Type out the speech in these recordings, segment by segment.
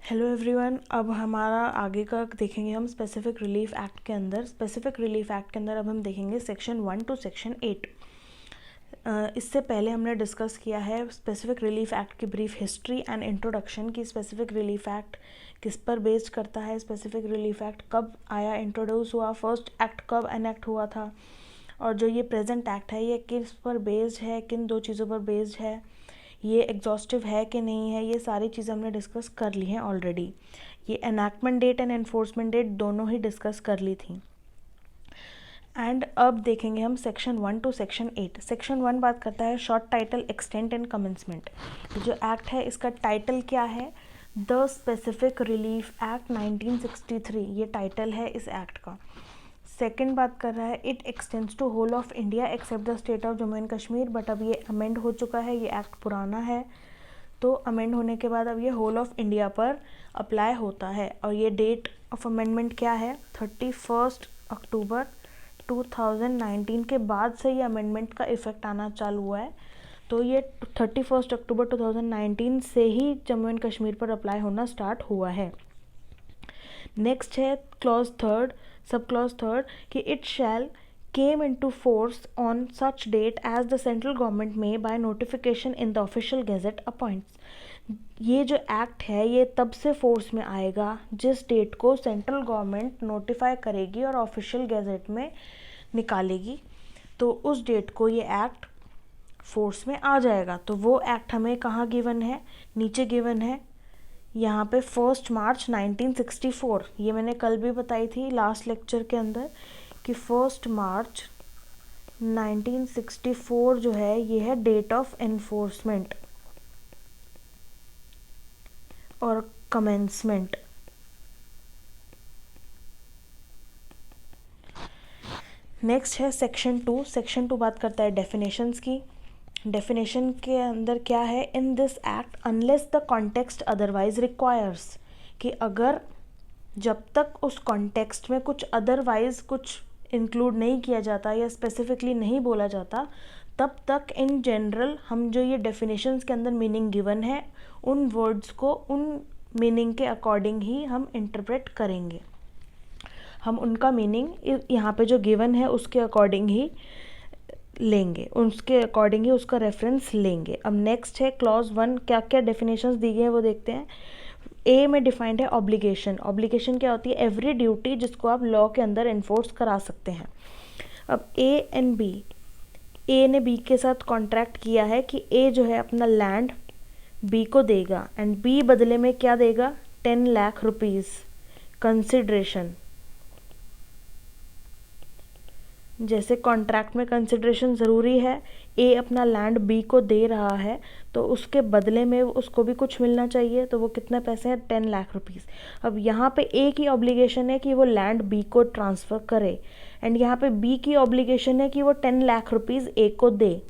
Hello everyone. अब हमारा आगे का देखेंगे हम स्पेसिफिक रिलीफ एक्ट के अंदर। स्पेसिफिक रिलीफ एक्ट के अंदर अब हम देखेंगे सेक्शन 1 टू सेक्शन 8। इससे पहले हमने डिस्कस किया है स्पेसिफिक रिलीफ एक्ट की ब्रीफ हिस्ट्री एंड इंट्रोडक्शन की। स्पेसिफिक रिलीफ एक्ट किस पर बेस्ड करता है, स्पेसिफिक रिलीफ एक्ट कब आया, इंट्रोड्यूस हुआ, फर्स्ट एक्ट कब एनेक्ट हुआ था, और जो ये प्रेजेंट एक्ट है ये किस पर बेस्ड है, किन दो चीज़ों पर बेस्ड है, ये एग्जॉस्टिव है कि नहीं है, ये सारी चीज़ें हमने डिस्कस कर ली हैं ऑलरेडी। ये enactment date and enforcement date दोनों ही डिस्कस कर ली थी। एंड अब देखेंगे हम सेक्शन 1 टू सेक्शन 8। सेक्शन 1 बात करता है short title, extent and commencement. जो एक्ट है इसका टाइटल क्या है? द स्पेसिफिक रिलीफ एक्ट 1963, ये टाइटल है इस एक्ट का। सेकेंड बात कर रहा है it extends to whole of India except the state of Jammu and Kashmir. But अब ये अमेंड हो चुका है, ये एक्ट पुराना है, तो अमेंड होने के बाद अब ये होल ऑफ इंडिया पर अप्लाई होता है। और ये डेट ऑफ अमेंडमेंट क्या है? 31 अक्टूबर 2019 के बाद से ये अमेंडमेंट का इफ़ेक्ट आना चालू हुआ है। तो ये 31 अक्टूबर 2019 से ही जम्मू एंड कश्मीर पर अप्लाई होना स्टार्ट हुआ है। नेक्स्ट है clause third, sub clause third कि it shall came into force on such date as the central government may by notification in the official gazette appoints। ये जो एक्ट है ये तब से फोर्स में आएगा जिस डेट को सेंट्रल गवर्नमेंट नोटिफाई करेगी और ऑफिशियल गैजेट में निकालेगी, तो उस डेट को ये एक्ट फोर्स में आ जाएगा। तो वो एक्ट हमें कहाँ गिवन है? नीचे गिवन है यहाँ पे 1 मार्च 1964। ये मैंने कल भी बताई थी लास्ट लेक्चर के अंदर कि 1 मार्च 1964 जो है ये है डेट ऑफ एनफोर्समेंट और कमेंसमेंट। नेक्स्ट है सेक्शन 2। सेक्शन 2 बात करता है डेफिनेशंस की। डेफिनेशन के अंदर क्या है? इन this act unless the context otherwise requires, कि अगर जब तक उस कॉन्टेक्स्ट में कुछ अदरवाइज कुछ इंक्लूड नहीं किया जाता या स्पेसिफिकली नहीं बोला जाता, तब तक इन जनरल हम जो ये डेफिनेशंस के अंदर मीनिंग गिवन है उन वर्ड्स को उन मीनिंग के अकॉर्डिंग ही हम इंटरप्रेट करेंगे। हम उनका मीनिंग यहाँ पे जो गिवन है उसके अकॉर्डिंग ही लेंगे, उसके अकॉर्डिंग ही उसका रेफरेंस लेंगे। अब नेक्स्ट है क्लॉज 1, क्या क्या डेफिनेशंस दी गई हैं वो देखते हैं। ए में डिफाइंड है ऑब्लिगेशन। ऑब्लिगेशन क्या होती है? एवरी ड्यूटी जिसको आप लॉ के अंदर इन्फोर्स करा सकते हैं। अब ए एंड बी, ए ने बी के साथ कॉन्ट्रैक्ट किया है कि ए जो है अपना लैंड बी को देगा एंड बी बदले में क्या देगा? 10 लाख रुपीज़ कंसिडरेशन। जैसे कॉन्ट्रैक्ट में कंसिडरेशन ज़रूरी है, ए अपना लैंड बी को दे रहा है तो उसके बदले में उसको भी कुछ मिलना चाहिए, तो वो कितने पैसे हैं? 10 लाख रुपीज़। अब यहाँ पे ए की ऑब्लिगेशन है कि वो लैंड बी को ट्रांसफ़र करे एंड यहाँ पे बी की ऑब्लिगेशन है कि वो 10 लाख रुपीज़ ए को दे।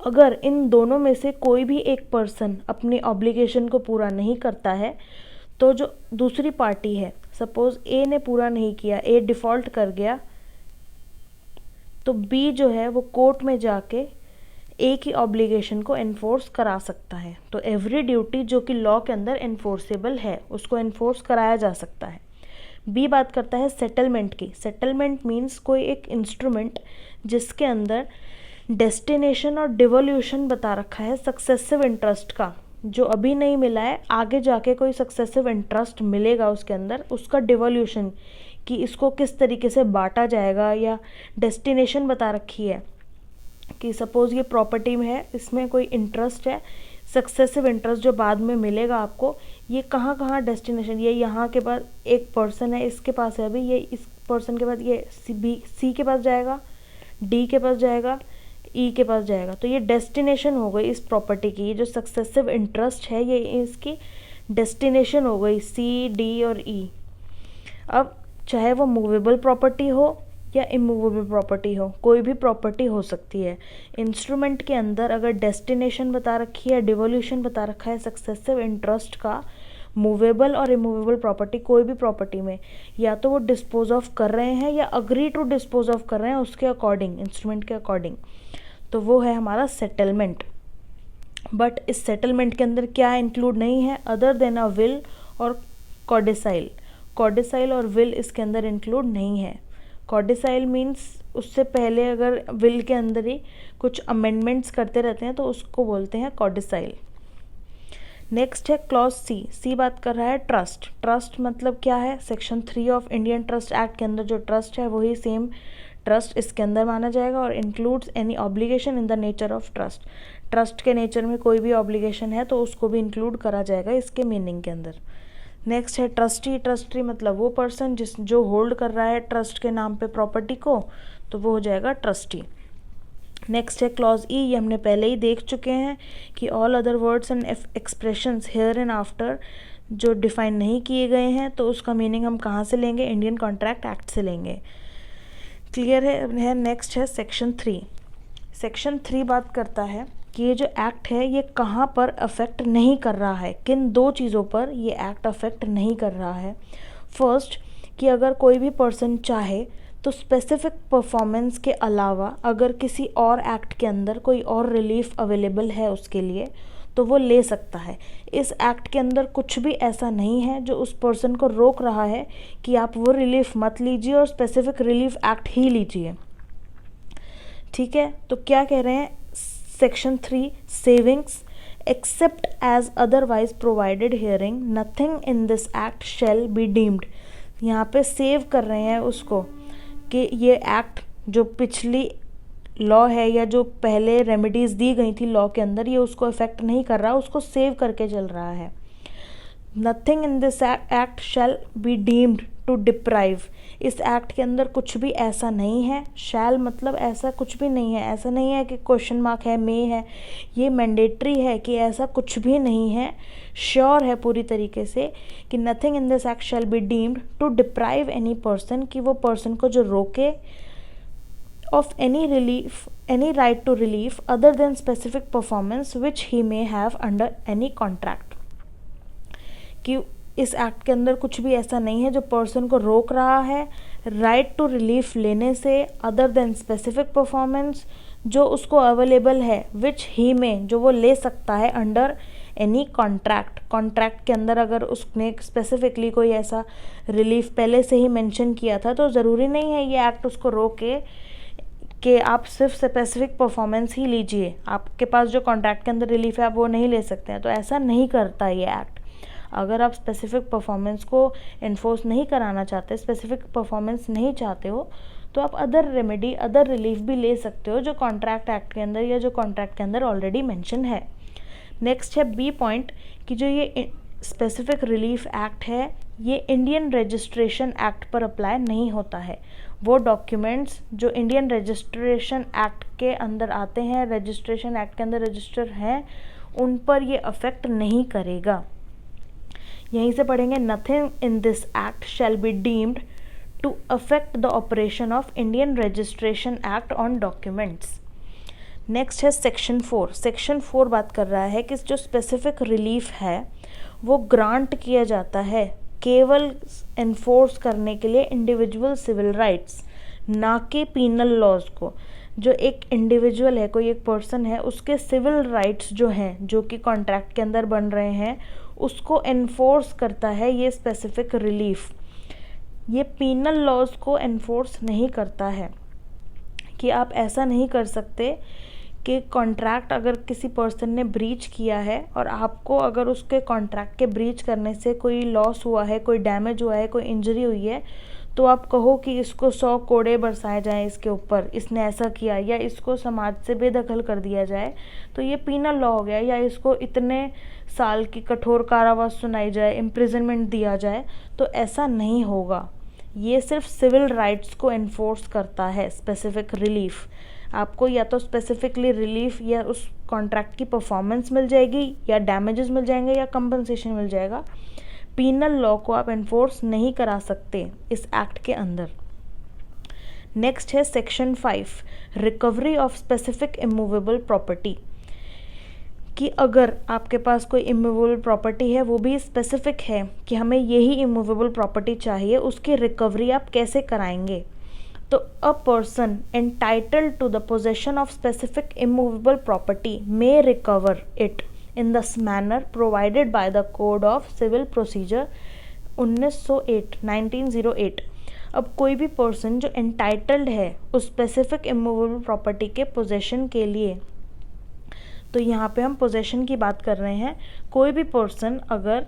अगर इन दोनों में से कोई भी एक पर्सन अपनी ऑब्लिगेशन को पूरा नहीं करता है तो जो दूसरी पार्टी है, सपोज़ ए ने पूरा नहीं किया, ए डिफ़ॉल्ट कर गया, तो बी जो है वो कोर्ट में जाके ए की ऑब्लिगेशन को एनफोर्स करा सकता है। तो एवरी ड्यूटी जो कि लॉ के अंदर एनफोर्सेबल है उसको एनफोर्स कराया जा सकता है। बी बात करता है सेटलमेंट की। सेटलमेंट मीन्स कोई एक इंस्ट्रूमेंट जिसके अंदर डेस्टिनेशन और डिवोल्यूशन बता रखा है सक्सेसिव इंटरेस्ट का, जो अभी नहीं मिला है आगे जाके कोई सक्सेसिव इंटरेस्ट मिलेगा उसके अंदर, उसका डिवोल्यूशन कि इसको किस तरीके से बांटा जाएगा, या डेस्टिनेशन बता रखी है कि सपोज़ ये प्रॉपर्टी में है, इसमें कोई इंटरेस्ट है, सक्सेसिव इंटरेस्ट जो बाद में मिलेगा आपको, ये कहाँ कहाँ डेस्टिनेशन, ये यहाँ के बाद एक पर्सन है इसके पास है अभी, ये इस पर्सन के बाद ये सी के पास जाएगा, डी के पास जाएगा, ई के पास जाएगा, तो ये डेस्टिनेशन हो गई इस प्रॉपर्टी की। जो सक्सेसिव इंटरेस्ट है ये इसकी डेस्टिनेशन हो गई, सी डी और ई। अब चाहे वो मूवेबल प्रॉपर्टी हो या इमूवेबल प्रॉपर्टी हो, कोई भी प्रॉपर्टी हो सकती है। इंस्ट्रूमेंट के अंदर अगर डेस्टिनेशन बता रखी है, डिवोल्यूशन बता रखा है सक्सेसिव इंटरेस्ट का, मूवेबल और इमूवेबल प्रॉपर्टी कोई भी प्रॉपर्टी में, या तो वो डिस्पोज ऑफ कर रहे हैं या अग्री टू डिस्पोज ऑफ कर रहे हैं उसके अकॉर्डिंग, इंस्ट्रूमेंट के अकॉर्डिंग, तो वो है हमारा सेटलमेंट। बट इस सेटलमेंट के अंदर क्या इंक्लूड नहीं है अदर देन अ विल और कॉडिसाइल। कॉडिसाइल और विल इसके अंदर इंक्लूड नहीं है। कॉडिसाइल मीन्स उससे पहले अगर विल के अंदर ही कुछ अमेंडमेंट्स करते रहते हैं तो उसको बोलते हैं कॉडिसाइल। नेक्स्ट है क्लॉज सी। सी बात कर रहा है ट्रस्ट। ट्रस्ट मतलब क्या है, section 3 of Indian trust act के अंदर जो ट्रस्ट है वही सेम ट्रस्ट इसके अंदर माना जाएगा और includes any obligation in the nature of trust. Trust के नेचर में कोई भी ऑब्लिगेशन है तो उसको भी इंक्लूड करा जाएगा इसके मीनिंग के अंदर। नेक्स्ट है ट्रस्टी। ट्रस्टी मतलब वो पर्सन जो होल्ड कर रहा है ट्रस्ट के नाम पे प्रॉपर्टी को, तो वो हो जाएगा ट्रस्टी। नेक्स्ट है क्लॉज ई। ये हमने पहले ही देख चुके हैं कि all other words and expressions here and after जो डिफाइन नहीं किए गए हैं तो उसका मीनिंग हम कहाँ से लेंगे, इंडियन कॉन्ट्रैक्ट एक्ट से लेंगे। क्लियर है। नेक्स्ट है सेक्शन 3। सेक्शन 3 बात करता है कि ये जो एक्ट है ये कहाँ पर अफेक्ट नहीं कर रहा है, किन 2 चीज़ों पर ये एक्ट अफेक्ट नहीं कर रहा है। फर्स्ट कि अगर कोई भी पर्सन चाहे तो स्पेसिफिक परफॉर्मेंस के अलावा अगर किसी और एक्ट के अंदर कोई और रिलीफ अवेलेबल है उसके लिए तो वो ले सकता है। इस एक्ट के अंदर कुछ भी ऐसा नहीं है जो उस पर्सन को रोक रहा है कि आप वो रिलीफ मत लीजिए और स्पेसिफिक रिलीफ एक्ट ही लीजिए। ठीक है, तो क्या कह रहे हैं section 3 savings except as otherwise provided hearing nothing in this act shall be deemed. यहाँ पे सेव कर रहे हैं उसको कि ये एक्ट जो पिछली लॉ है या जो पहले रेमेडीज़ दी गई थी लॉ के अंदर ये उसको इफेक्ट नहीं कर रहा, उसको सेव करके चल रहा है। Nothing in this act shall be deemed to deprive. इस एक्ट के अंदर कुछ भी ऐसा नहीं है। शैल मतलब ऐसा कुछ भी नहीं है, ऐसा नहीं है कि क्वेश्चन मार्क है, मे है, ये मैंडेटरी है कि ऐसा कुछ भी नहीं है। श्योर है पूरी तरीके से कि nothing in this act shall be deemed to deprive any person, कि वो पर्सन को जो रोके of any relief, any right to relief other than specific performance which he may have under any contract। कि इस एक्ट के अंदर कुछ भी ऐसा नहीं है जो पर्सन को रोक रहा है राइट टू रिलीफ लेने से अदर देन स्पेसिफिक परफॉर्मेंस जो उसको अवेलेबल है विच ही में जो वो ले सकता है अंडर एनी कॉन्ट्रैक्ट। कॉन्ट्रैक्ट के अंदर अगर उसने स्पेसिफिकली कोई ऐसा रिलीफ पहले से ही मेंशन किया था तो ज़रूरी नहीं है ये एक्ट उसको रोके कि आप सिर्फ स्पेसिफिक परफॉर्मेंस ही लीजिए, आपके पास जो कॉन्ट्रैक्ट के अंदर रिलीफ है आप वो नहीं ले सकते हैं। तो ऐसा नहीं करता ये एक्ट। अगर आप स्पेसिफिक परफॉर्मेंस को इन्फोर्स नहीं कराना चाहते, स्पेसिफिक परफॉर्मेंस नहीं चाहते हो, तो आप अदर रेमेडी, अदर रिलीफ भी ले सकते हो जो कॉन्ट्रैक्ट एक्ट के अंदर या जो कॉन्ट्रैक्ट के अंदर ऑलरेडी मेंशन है। नेक्स्ट है बी पॉइंट कि जो ये स्पेसिफिक रिलीफ एक्ट है ये इंडियन रजिस्ट्रेशन एक्ट पर अप्लाई नहीं होता है। वो डॉक्यूमेंट्स जो इंडियन रजिस्ट्रेशन एक्ट के अंदर आते हैं, रजिस्ट्रेशन एक्ट के अंदर रजिस्टर हैं, उन पर ये अफेक्ट नहीं करेगा। यहीं से पढ़ेंगे nothing in this act shall be deemed to affect the operation of Indian registration act on documents. Next है सेक्शन 4। सेक्शन 4 बात कर रहा है कि जो स्पेसिफिक रिलीफ है वो ग्रांट किया जाता है केवल एनफोर्स करने के लिए इंडिविजुअल सिविल राइट्स, ना कि पीनल लॉज को। जो एक इंडिविजुअल है, कोई एक पर्सन है, उसके सिविल राइट्स जो हैं जो कि कॉन्ट्रैक्ट के अंदर बन रहे हैं उसको एनफोर्स करता है ये स्पेसिफिक रिलीफ। ये पीनल लॉज को एनफोर्स नहीं करता है कि आप ऐसा नहीं कर सकते कि कॉन्ट्रैक्ट अगर किसी पर्सन ने ब्रीच किया है और आपको अगर उसके कॉन्ट्रैक्ट के ब्रीच करने से कोई लॉस हुआ है, कोई डैमेज हुआ है, कोई इंजरी हुई है, तो आप कहो कि इसको 100 कोड़े बरसाए जाएं इसके ऊपर, इसने ऐसा किया, या इसको समाज से बेदखल कर दिया जाए तो ये पीनल लॉ हो गया, या इसको इतने साल की कठोर कारावास सुनाई जाए, इम्प्रिजनमेंट दिया जाए, तो ऐसा नहीं होगा। ये सिर्फ सिविल राइट्स को एनफोर्स करता है स्पेसिफिक रिलीफ। आपको या तो स्पेसिफिकली रिलीफ या उस कॉन्ट्रैक्ट की परफॉर्मेंस मिल जाएगी या डैमेजेस मिल जाएंगे या कंपनसेशन मिल जाएगा। पीनल लॉ को आप एनफोर्स नहीं करा सकते इस एक्ट के अंदर। नेक्स्ट है section 5 recovery of specific immovable property. कि अगर आपके पास कोई इमूवेबल प्रॉपर्टी है, वो भी स्पेसिफिक है कि हमें यही इमूवेबल प्रॉपर्टी चाहिए, उसकी रिकवरी आप कैसे कराएंगे। तो a person entitled to the possession of specific immovable property may recover it in the manner provided by the code of civil procedure 1908। अब कोई भी पर्सन जो एंटाइटल्ड है उस स्पेसिफिक इमूवेबल प्रॉपर्टी के पोजेशन के लिए, तो यहाँ पे हम पोजेशन की बात कर रहे हैं। कोई भी पर्सन अगर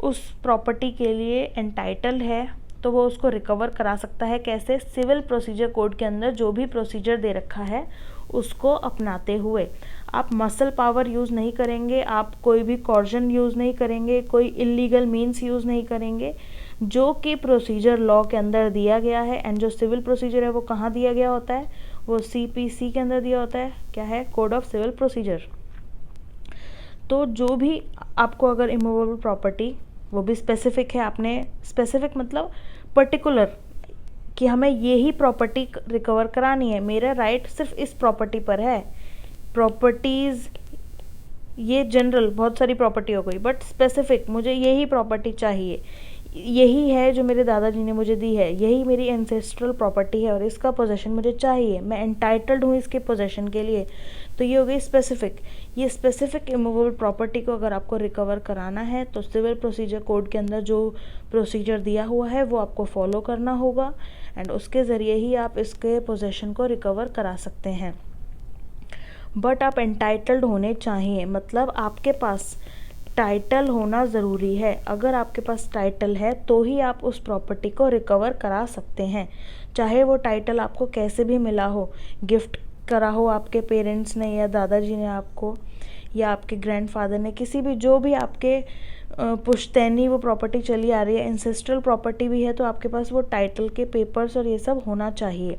उस प्रॉपर्टी के लिए एंटाइटल्ड है तो वो उसको रिकवर करा सकता है। कैसे? सिविल प्रोसीजर कोड के अंदर जो भी प्रोसीजर दे रखा है उसको अपनाते हुए। आप मसल पावर यूज़ नहीं करेंगे, आप कोई भी कॉर्जन यूज़ नहीं करेंगे, कोई इलीगल मीन्स यूज़ नहीं करेंगे। जो कि प्रोसीजर लॉ के अंदर दिया गया है, एंड जो सिविल प्रोसीजर है वो कहाँ दिया गया होता है? वो CPC के अंदर दिया होता है। क्या है? Code of civil procedure. तो जो भी आपको अगर इमूवेबल प्रॉपर्टी, वो भी स्पेसिफिक है, आपने स्पेसिफिक मतलब पर्टिकुलर कि हमें ये ही प्रॉपर्टी रिकवर करानी है, मेरा राइट सिर्फ इस प्रॉपर्टी पर है। प्रॉपर्टीज़ ये जनरल बहुत सारी प्रॉपर्टी हो गई, बट स्पेसिफिक मुझे यही प्रॉपर्टी चाहिए, यही है जो मेरे दादाजी ने मुझे दी है, यही मेरी एंसेस्ट्रल प्रॉपर्टी है और इसका पोजेशन मुझे चाहिए, मैं एंटाइटल्ड हूँ इसके पोजेशन के लिए। तो ये हो गई स्पेसिफिक। ये स्पेसिफिक इमूवेबल प्रॉपर्टी को अगर आपको रिकवर कराना है तो सिविल प्रोसीजर कोड के अंदर जो प्रोसीजर दिया हुआ है वो आपको फॉलो करना होगा, एंड उसके ज़रिए ही आप इसके पोजेशन को रिकवर करा सकते हैं। बट आप एंटाइटल्ड होने चाहिए, मतलब आपके पास टाइटल होना ज़रूरी है। अगर आपके पास टाइटल है तो ही आप उस प्रॉपर्टी को रिकवर करा सकते हैं, चाहे वो टाइटल आपको कैसे भी मिला हो, गिफ्ट करा हो आपके पेरेंट्स ने या दादाजी ने आपको, या आपके ग्रैंडफादर ने, किसी भी, जो भी आपके पुश्तैनी वो प्रॉपर्टी चली आ रही है, इंसेस्ट्रल प्रॉपर्टी भी है, तो आपके पास वो टाइटल के पेपर्स और ये सब होना चाहिए।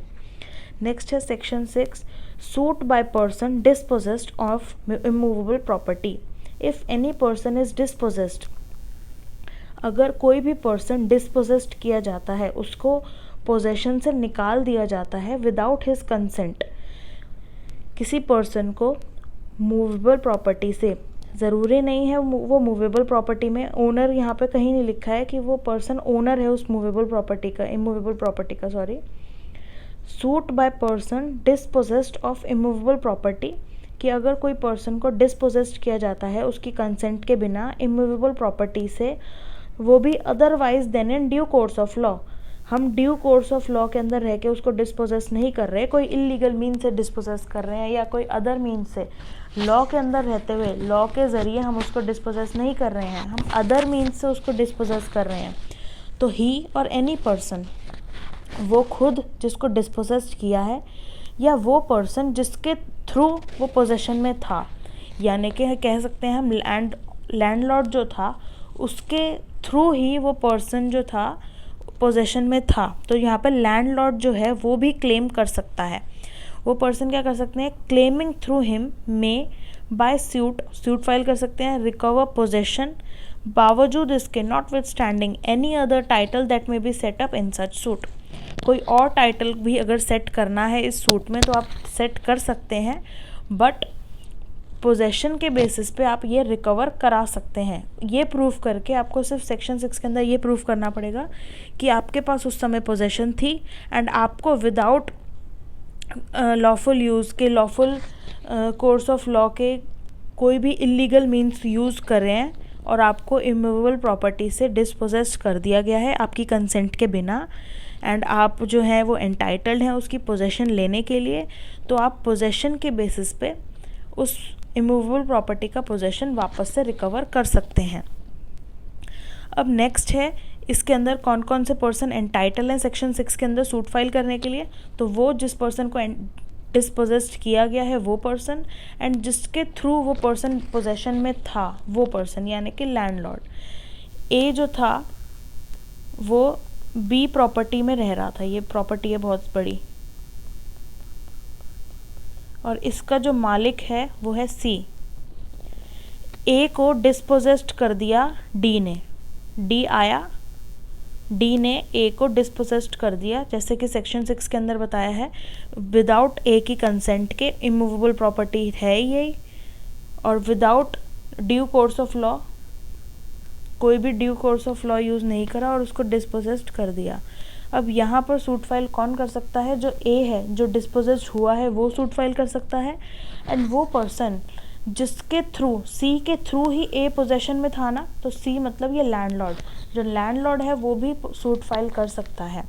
नेक्स्ट है section 6, suit by person dispossessed of immovable property. If any person is dispossessed, अगर कोई भी पर्सन डिस्पोजेस्ड किया जाता है, उसको पोजेशन से निकाल दिया जाता है विदाउट हिज कंसेंट, किसी पर्सन को मूवेबल प्रॉपर्टी से, ज़रूरी नहीं है वो मूवेबल प्रॉपर्टी में ओनर, यहाँ पे कहीं नहीं लिखा है कि वो पर्सन ओनर है उस मूवेबल प्रॉपर्टी का, इमूवेबल प्रॉपर्टी का, sorry. Suit by person dispossessed of immovable property, कि अगर कोई पर्सन को डिस्पोजेस्ड किया जाता है उसकी कंसेंट के बिना इमूवेबल प्रॉपर्टी से, वो भी otherwise than in due course of law, हम ड्यू कोर्स ऑफ लॉ के अंदर रह के उसको डिस्पोजेस नहीं कर रहे, कोई इलीगल मीन से डिस्पोजेस कर रहे हैं या कोई अदर मीन से, लॉ के अंदर रहते हुए लॉ के ज़रिए हम उसको डिस्पोजेस नहीं कर रहे हैं, हम अदर मीन से उसको डिस्पोजेस कर रहे हैं। तो ही और एनी पर्सन, वो खुद जिसको डिस्पोजेस किया है या वो पर्सन जिसके थ्रू वो पोजेशन में था, यानी कि कह सकते हैं हम लैंडलॉर्ड जो था उसके थ्रू ही वो पर्सन जो था पोजेशन में था। तो यहाँ पर लैंडलॉर्ड जो है वो भी क्लेम कर सकता है। वो पर्सन क्या कर सकते हैं? क्लेमिंग थ्रू हिम में बाय सूट फाइल कर सकते हैं, रिकवर पोजेशन, बावजूद इसके not with standing any other title that may be set up in such suit. कोई और टाइटल भी अगर सेट करना है इस सूट में तो आप सेट कर सकते हैं, बट पोजेशन के बेसिस पे आप ये रिकवर करा सकते हैं। ये प्रूफ करके आपको सिर्फ सेक्शन 6 के अंदर ये प्रूफ करना पड़ेगा कि आपके पास उस समय पोजेशन थी, एंड आपको विदाउट लॉफुल यूज़ के, लॉफुल कोर्स ऑफ लॉ के कोई भी इलीगल मीन्स यूज़ कर रहे हैं और आपको इमूवेबल प्रॉपर्टी से डिस्पोजेस कर दिया गया है आपकी कंसेंट के बिना, एंड आप जो है वो एंटाइटल्ड हैं उसकी पोजेशन लेने के लिए, तो आप पोजेशन के बेसिस पे उस इमूवेबल प्रॉपर्टी का पोजेशन वापस से रिकवर कर सकते हैं। अब नेक्स्ट है, इसके अंदर कौन कौन से पर्सन एंटाइटल हैं सेक्शन 6 के अंदर सूट फाइल करने के लिए। तो वो जिस पर्सन को डिस्पोजेस्ड किया गया है वो पर्सन, एंड जिसके थ्रू वो पर्सन पोजेशन में था वो पर्सन, यानी कि लैंडलॉर्ड। ए जो था वो बी प्रॉपर्टी में रह रहा था, ये प्रॉपर्टी है बहुत बड़ी, और इसका जो मालिक है वो है सी। ए को डिस्पोजेस्ड कर दिया डी ने, डी आया, डी ने ए को डिस्पोजेस्ड कर दिया, जैसे कि सेक्शन 6 के अंदर बताया है, विदाउट ए की कंसेंट के इमूवेबल प्रॉपर्टी है यही, और without due course of law, कोई भी due course of law use नहीं करा और उसको डिस्पोजेस्ड कर दिया। अब यहाँ पर सूट फाइल कौन कर सकता है? जो ए है, जो डिस्पोजेस्ड हुआ है, वो सूट फाइल कर सकता है। एंड वो पर्सन जिसके थ्रू, सी के थ्रू ही ए पोजेशन में था ना, तो सी मतलब ये लैंडलॉर्ड, जो लैंडलॉर्ड है वो भी सूट फाइल कर सकता है।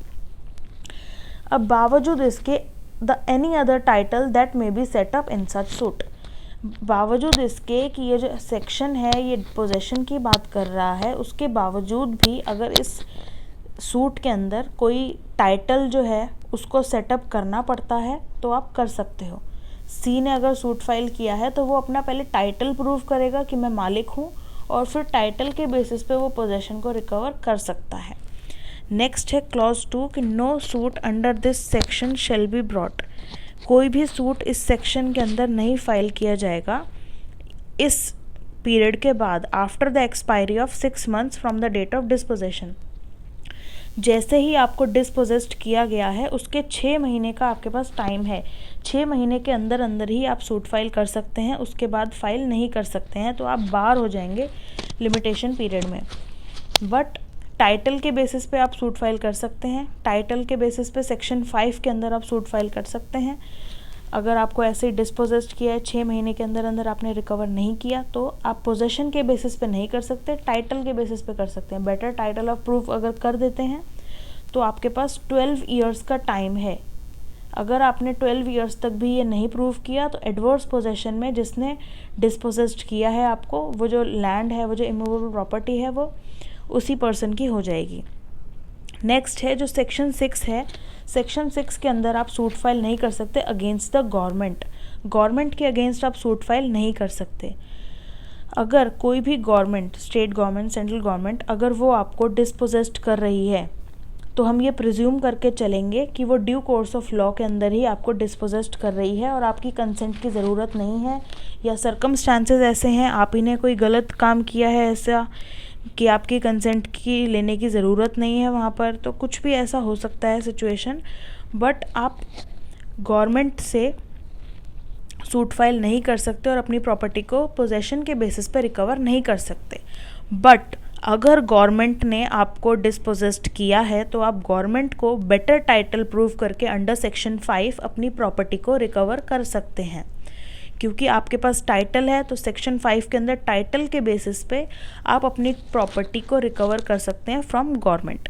अब बावजूद इसके the any other title that may be set up in such suit, बावजूद इसके कि ये जो सेक्शन है ये पोजेशन की बात कर रहा है, उसके बावजूद भी अगर इस सूट के अंदर कोई टाइटल जो है उसको सेटअप करना पड़ता है तो आप कर सकते हो। सी ने अगर सूट फाइल किया है तो वो अपना पहले टाइटल प्रूव करेगा कि मैं मालिक हूँ, और फिर टाइटल के बेसिस पे वो पोजेशन को रिकवर कर सकता है। नेक्स्ट है क्लॉज 2 कि no suit under this section shall be brought, कोई भी सूट इस सेक्शन के अंदर नहीं फाइल किया जाएगा इस पीरियड के बाद, after the expiry of 6 months from the date of dispossession. जैसे ही आपको डिस्पोजेस्ड किया गया है उसके 6 महीने का आपके पास टाइम है, 6 महीने के अंदर अंदर ही आप सूट फाइल कर सकते हैं, उसके बाद फाइल नहीं कर सकते हैं, तो आप बाहर हो जाएंगे लिमिटेशन पीरियड में। बट टाइटल के बेसिस पे आप सूट फाइल कर सकते हैं, टाइटल के बेसिस पे सेक्शन 5 के अंदर आप सूट फाइल कर सकते हैं। अगर आपको ऐसे ही डिस्पोजेस्ड किया है, 6 महीने के अंदर अंदर आपने रिकवर नहीं किया, तो आप पोजेशन के बेसिस पे नहीं कर सकते, टाइटल के बेसिस पे कर सकते हैं। बेटर टाइटल ऑफ प्रूफ अगर कर देते हैं तो आपके पास 12 ईयर्स का टाइम है। अगर आपने 12 ईयर्स तक भी ये नहीं प्रूव किया तो एडवर्स पोजेशन में जिसने डिस्पोजेस्ड किया है आपको, वो जो लैंड है, वो जो इमूवेबल प्रॉपर्टी है, वो उसी पर्सन की हो जाएगी। नेक्स्ट है जो सेक्शन 6 है, सेक्शन 6 के अंदर आप सूट फाइल नहीं कर सकते अगेंस्ट द गवर्नमेंट, गवर्नमेंट के अगेंस्ट आप सूट फाइल नहीं कर सकते। अगर कोई भी government, state government, central government, अगर वो आपको डिस्पोजेस्ड कर रही है तो हम ये प्रिज्यूम करके चलेंगे कि वो ड्यू कोर्स ऑफ लॉ के अंदर ही आपको डिस्पोजेस्ड कर रही है और आपकी कंसेंट की ज़रूरत नहीं है, या सर्कमस्टांसेस ऐसे हैं, आप ही ने कोई गलत काम किया है ऐसा कि आपकी कंसेंट की लेने की ज़रूरत नहीं है वहाँ पर, तो कुछ भी ऐसा हो सकता है सिचुएशन। बट आप गवर्नमेंट से सूट फाइल नहीं कर सकते और अपनी प्रॉपर्टी को पोजेशन के बेसिस पे रिकवर नहीं कर सकते। बट अगर गवर्नमेंट ने आपको डिस्पोजेस्ड किया है तो आप गवर्नमेंट को बेटर टाइटल प्रूव करके अंडर सेक्शन 5 अपनी प्रॉपर्टी को रिकवर कर सकते हैं। क्योंकि आपके पास टाइटल है तो सेक्शन 5 के अंदर टाइटल के बेसिस पे आप अपनी प्रॉपर्टी को रिकवर कर सकते हैं फ्रॉम गवर्नमेंट।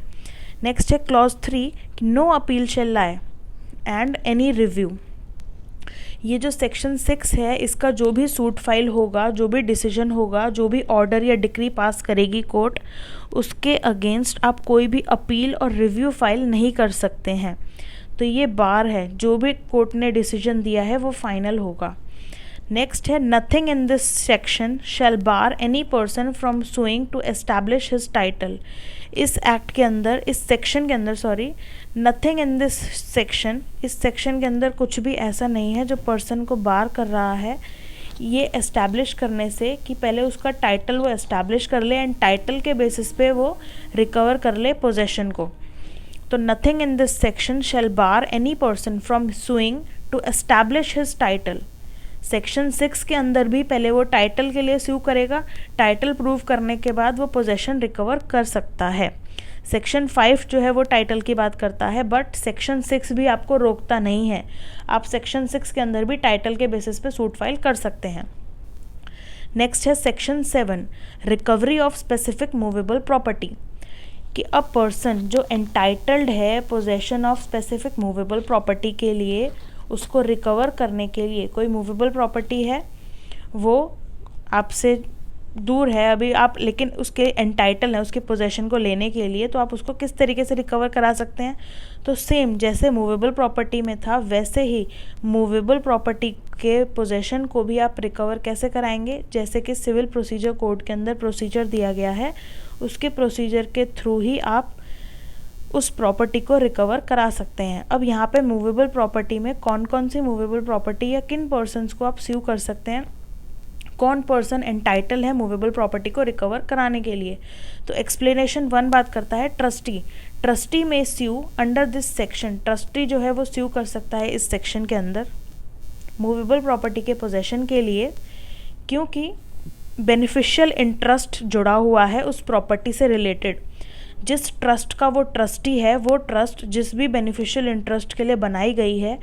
नेक्स्ट है clause 3, no appeal shall lie and any review. ये जो सेक्शन 6 है, इसका जो भी सूट फाइल होगा, जो भी डिसीजन होगा, जो भी ऑर्डर या डिक्री पास करेगी कोर्ट, उसके अगेंस्ट आप कोई भी अपील और रिव्यू फाइल नहीं कर सकते हैं। तो ये बार है, जो भी कोर्ट ने डिसीजन दिया है वो फाइनल होगा। नेक्स्ट है nothing in this section shall bar any person from suing to establish his title. इस एक्ट के अंदर, इस सेक्शन के अंदर, नथिंग इन दिस सेक्शन, इस सेक्शन के अंदर कुछ भी ऐसा नहीं है जो पर्सन को बार कर रहा है ये एस्टैब्लिश करने से कि पहले उसका टाइटल वो एस्टैब्लिश कर ले एंड टाइटल के बेसिस पे वो रिकवर कर ले पोजेशन को। तो nothing in this section shall bar any person from suing to establish his title. Section 6 के अंदर भी पहले वो टाइटल के लिए स्यू करेगा, टाइटल प्रूव करने के बाद वो पोजेशन रिकवर कर सकता है। सेक्शन 5 जो है वो टाइटल की बात करता है, बट सेक्शन 6 भी आपको रोकता नहीं है, आप सेक्शन 6 के अंदर भी टाइटल के बेसिस पे सूट फाइल कर सकते हैं। नेक्स्ट है section 7, recovery of specific movable property, कि अ पर्सन जो एंटाइटल्ड है possession of specific movable property के लिए, उसको रिकवर करने के लिए, कोई मूवेबल प्रॉपर्टी है वो आपसे दूर है अभी आप, लेकिन उसके एंटाइटल है उसके पोजेशन को लेने के लिए, तो आप उसको किस तरीके से रिकवर करा सकते हैं। तो सेम जैसे मूवेबल प्रॉपर्टी में था वैसे ही मूवेबल प्रॉपर्टी के पोजेशन को भी आप रिकवर कैसे कराएंगे, जैसे कि सिविल प्रोसीजर कोड के अंदर प्रोसीजर दिया गया है, उसके प्रोसीजर के थ्रू ही आप उस प्रॉपर्टी को रिकवर करा सकते हैं। अब यहाँ पे मूवेबल प्रॉपर्टी में कौन कौन सी मूवेबल प्रॉपर्टी या किन पर्सन्स को आप स्यू कर सकते हैं, कौन पर्सन एंटाइटल है मूवेबल प्रॉपर्टी को रिकवर कराने के लिए। तो एक्सप्लेनेशन 1 बात करता है ट्रस्टी, ट्रस्टी में स्यू अंडर दिस सेक्शन, ट्रस्टी जो है वो स्यू कर सकता है इस सेक्शन के अंदर मूवेबल प्रॉपर्टी के पोजेशन के लिए, क्योंकि बेनिफिशियल इंटरेस्ट जुड़ा हुआ है उस प्रॉपर्टी से रिलेटेड। जिस ट्रस्ट का वो ट्रस्टी है, वो ट्रस्ट जिस भी बेनिफिशियल इंटरेस्ट के लिए बनाई गई है,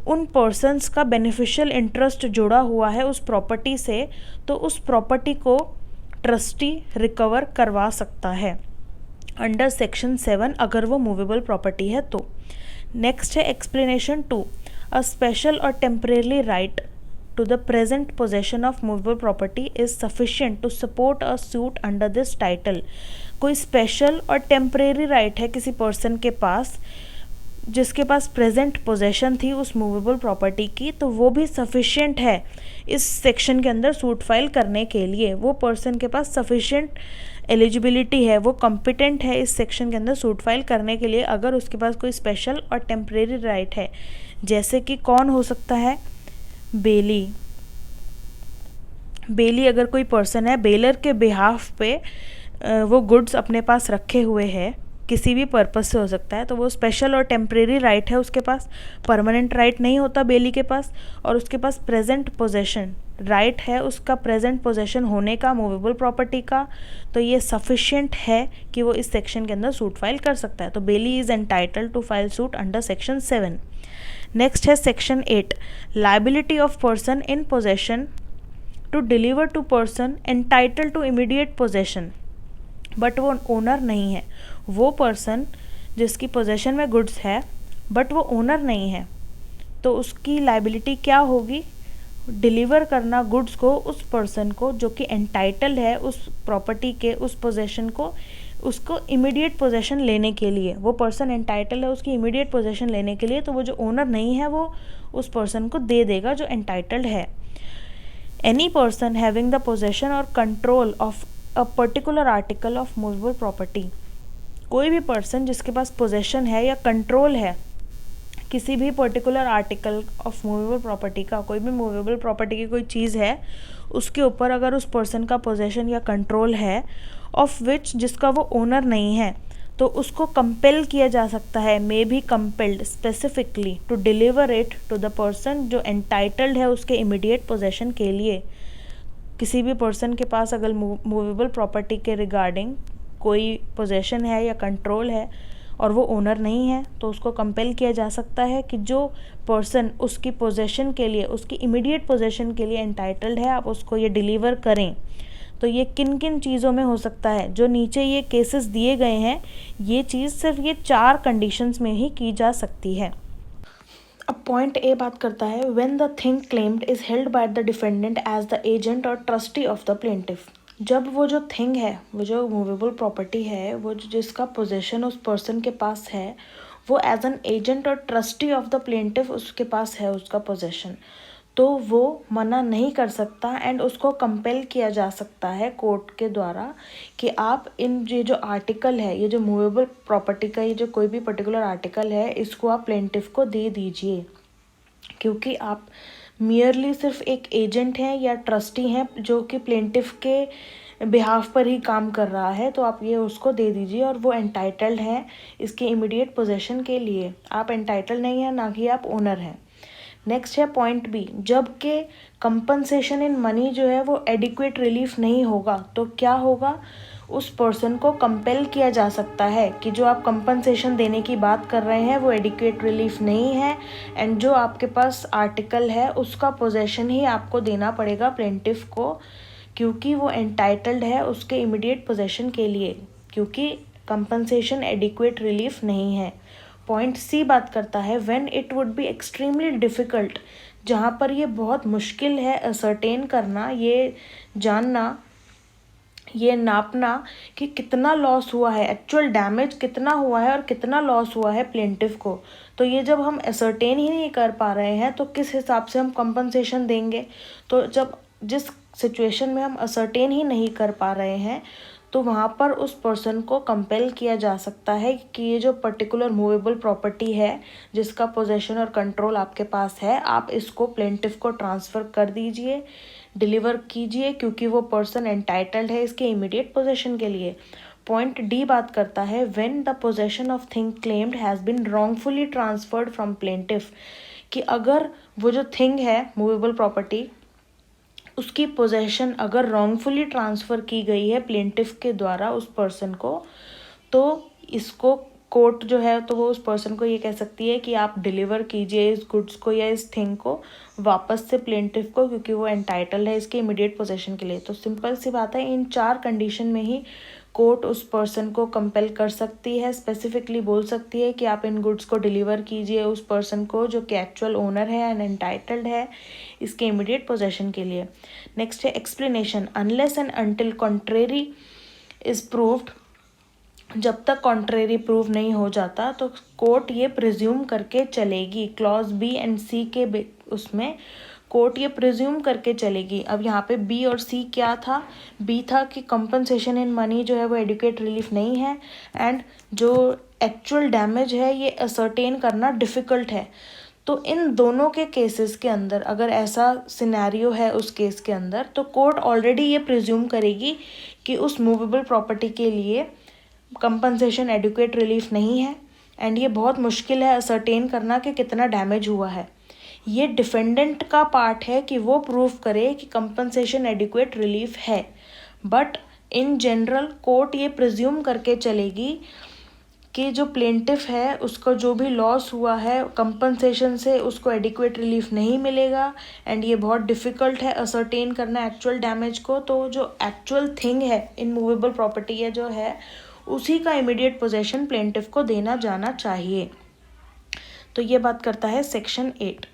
उन पर्सन्स का बेनिफिशियल इंटरेस्ट जुड़ा हुआ है उस प्रॉपर्टी से, तो उस प्रॉपर्टी को ट्रस्टी रिकवर करवा सकता है अंडर सेक्शन 7 अगर वो मूवेबल प्रॉपर्टी है तो। नेक्स्ट है एक्सप्लेनेशन 2, अ स्पेशल और temporary right to the present possession of movable property is sufficient to support a suit under this title। कोई स्पेशल और टेम्परेरी राइट है किसी पर्सन के पास जिसके पास प्रेजेंट पोजेशन थी उस मूवेबल प्रॉपर्टी की, तो वो भी सफिशिएंट है इस सेक्शन के अंदर सूट फाइल करने के लिए। वो पर्सन के पास सफिशिएंट एलिजिबिलिटी है, वो कॉम्पिटेंट है इस सेक्शन के अंदर सूट फाइल करने के लिए अगर उसके पास कोई स्पेशल और टेम्परेरी राइट है। जैसे कि कौन हो सकता है? बेली अगर कोई पर्सन है, बेलर के बिहाफ पे वो गुड्स अपने पास रखे हुए है, किसी भी पर्पस से हो सकता है, तो वो स्पेशल और टेम्परेरी राइट है उसके पास, परमानेंट राइट नहीं होता बेली के पास। और उसके पास प्रेजेंट पोजेशन राइट है उसका, प्रेजेंट पोजेशन होने का मूवेबल प्रॉपर्टी का, तो ये सफिशिएंट है कि वो इस सेक्शन के अंदर सूट फाइल कर सकता है। तो bailee is entitled to file suit under section 7। Next है section 8, liability of person in possession to deliver to person entitled to immediate possession, but वो ओनर नहीं है। वो पर्सन जिसकी पोजेशन में गुड्स है बट वो ओनर नहीं है, तो उसकी लाइबिलिटी क्या होगी? डिलीवर करना गुड्स को उस पर्सन को जो कि एंटाइटल्ड है उस प्रॉपर्टी के, उस पोजेशन को, उसको इमीडिएट पोजेशन लेने के लिए। वो पर्सन एंटाइटल है उसकी इमीडिएट पोजेशन लेने के लिए, तो वो जो ओनर नहीं है वो उस पर्सन को दे देगा जो एंटाइटल्ड है। Any person having the possession और control of a particular article of movable property, कोई भी पर्सन जिसके पास पोजेशन है या कंट्रोल है किसी भी particular article of movable property का, कोई भी मूवेबल प्रॉपर्टी की कोई चीज़ है उसके ऊपर अगर उस पर्सन का पोजेशन या कंट्रोल है, ऑफ विच जिसका वो ओनर नहीं है, तो उसको कंपेल किया जा सकता है, may be compelled specifically to deliver it to the person जो एंटाइटल्ड है उसके इमीडिएट पोजेशन के लिए। किसी भी पर्सन के पास अगर मूवेबल प्रॉपर्टी के रिगार्डिंग कोई पोजेशन है या कंट्रोल है और वो ओनर नहीं है, तो उसको कंपेल किया जा सकता है कि जो पर्सन उसकी पोजेशन के लिए, उसकी इमीडिएट पोजेशन के लिए एंटाइटल्ड है, आप उसको ये डिलीवर करें। तो ये किन किन चीज़ों में हो सकता है? जो नीचे ये केसेस दिए गए हैं, ये चीज़ सिर्फ ये 4 कंडीशंस में ही की जा सकती है। अब पॉइंट ए बात करता है, when the thing claimed is held by the defendant as the agent or trustee of the plaintiff. जब वो जो थिंग है, वो जो मूवेबल प्रॉपर्टी है, वो जिसका पोजेशन उस पर्सन के पास है, वो as an agent or trustee of the plaintiff उसके पास है उसका पोजेशन, तो वो मना नहीं कर सकता एंड उसको कंपेल किया जा सकता है कोर्ट के द्वारा कि आप ये जो आर्टिकल है, ये जो मूवेबल प्रॉपर्टी का ये जो कोई भी पर्टिकुलर आर्टिकल है, इसको आप प्लेंटिफ को दे दीजिए, क्योंकि आप मियरली सिर्फ एक एजेंट हैं या ट्रस्टी हैं जो कि प्लेंटिफ के बिहाफ पर ही काम कर रहा है, तो आप ये उसको दे दीजिए और वो एंटाइटल्ड है इसके इमीडिएट पोजेशन के लिए। आप एंटाइटल्ड नहीं है, ना कि आप ओनर हैं। नेक्स्ट है पॉइंट बी, जबकि कंपनसेशन इन मनी जो है वो एडिक्वेट रिलीफ नहीं होगा, तो क्या होगा? उस पर्सन को कंपेल किया जा सकता है कि जो आप कंपनसेशन देने की बात कर रहे हैं वो एडिक्वेट रिलीफ नहीं है एंड जो आपके पास आर्टिकल है उसका पोजेशन ही आपको देना पड़ेगा प्लेंटिफ को, क्योंकि वो एंटाइटल्ड है उसके इमीडिएट पोजेशन के लिए, क्योंकि कंपनसेशन एडिक्वेट रिलीफ नहीं है। पॉइंट सी बात करता है, when it would be extremely difficult, जहाँ पर ये बहुत मुश्किल है असर्टेन करना, ये जानना, ये नापना कि कितना लॉस हुआ है, एक्चुअल डैमेज कितना हुआ है और कितना लॉस हुआ है प्लेंटिफ को। तो ये जब हम असर्टेन ही नहीं कर पा रहे हैं तो किस हिसाब से हम कंपनसेशन देंगे? तो जब जिस सिचुएशन में हम असर्टेन ही नहीं कर पा रहे हैं, तो वहाँ पर उस पर्सन को कंपेल किया जा सकता है कि ये जो पर्टिकुलर मूवेबल प्रॉपर्टी है जिसका पोजेशन और कंट्रोल आपके पास है, आप इसको प्लेंटिफ को ट्रांसफ़र कर दीजिए, डिलीवर कीजिए, क्योंकि वो पर्सन एंटाइटल्ड है इसके इमीडिएट पोजेशन के लिए। पॉइंट डी बात करता है, when the possession of thing claimed has been wrongfully transferred from plaintiff, कि अगर वो जो थिंग है मूवेबल प्रॉपर्टी उसकी पोजेशन अगर रॉन्गफुली ट्रांसफ़र की गई है प्लेंटिफ के द्वारा उस पर्सन को, तो इसको कोर्ट जो है तो वो उस पर्सन को ये कह सकती है कि आप डिलीवर कीजिए इस गुड्स को या इस थिंग को वापस से प्लेंटिफ को, क्योंकि वो एंटाइटल्ड है इसके इमीडिएट पोजेशन के लिए। तो सिंपल सी बात है, इन 4 कंडीशन में ही कोर्ट उस पर्सन को कंपेल कर सकती है, स्पेसिफिकली बोल सकती है कि आप इन गुड्स को डिलीवर कीजिए उस पर्सन को जो कि एक्चुअल ओनर है एंड एंटाइटल्ड है इसके इमीडिएट पोजेशन के लिए। नेक्स्ट है explanation, unless and until contrary is proved, जब तक कॉन्ट्रेरी प्रूव नहीं हो जाता तो कोर्ट ये प्रिज्यूम करके चलेगी, क्लॉज बी एंड सी के उसमें कोर्ट ये प्रिज्यूम करके चलेगी। अब यहाँ पे बी और सी क्या था, बी था कि कंपनसेशन इन मनी जो है वो एडुकेट रिलीफ नहीं है, एंड जो एक्चुअल डैमेज है ये असर्टेन करना डिफ़िकल्ट है। तो इन दोनों के केसेस के अंदर अगर ऐसा सिनेरियो है उस केस के अंदर, तो कोर्ट ऑलरेडी ये प्रिज्यूम करेगी कि उस मूवेबल प्रॉपर्टी के लिए कंपनसेशन एडुकेट रिलीफ नहीं है, एंड ये बहुत मुश्किल है असर्टेन करना कि कितना डैमेज हुआ है। ये डिफेंडेंट का पार्ट है कि वो प्रूव करे कि कंपनसेशन एडुकेट रिलीफ है, बट इन जनरल कोर्ट ये प्रिज्यूम करके चलेगी कि जो प्लेंटिफ है उसको जो भी लॉस हुआ है कंपनसेशन से उसको एडिक्वेट रिलीफ नहीं मिलेगा, एंड ये बहुत डिफ़िकल्ट है असर्टेन करना एक्चुअल डैमेज को। तो जो एक्चुअल थिंग है इनमूवेबल प्रॉपर्टी है जो है उसी का इमीडिएट पोजेशन प्लेंटिफ को देना जाना चाहिए। तो ये बात करता है सेक्शन 8।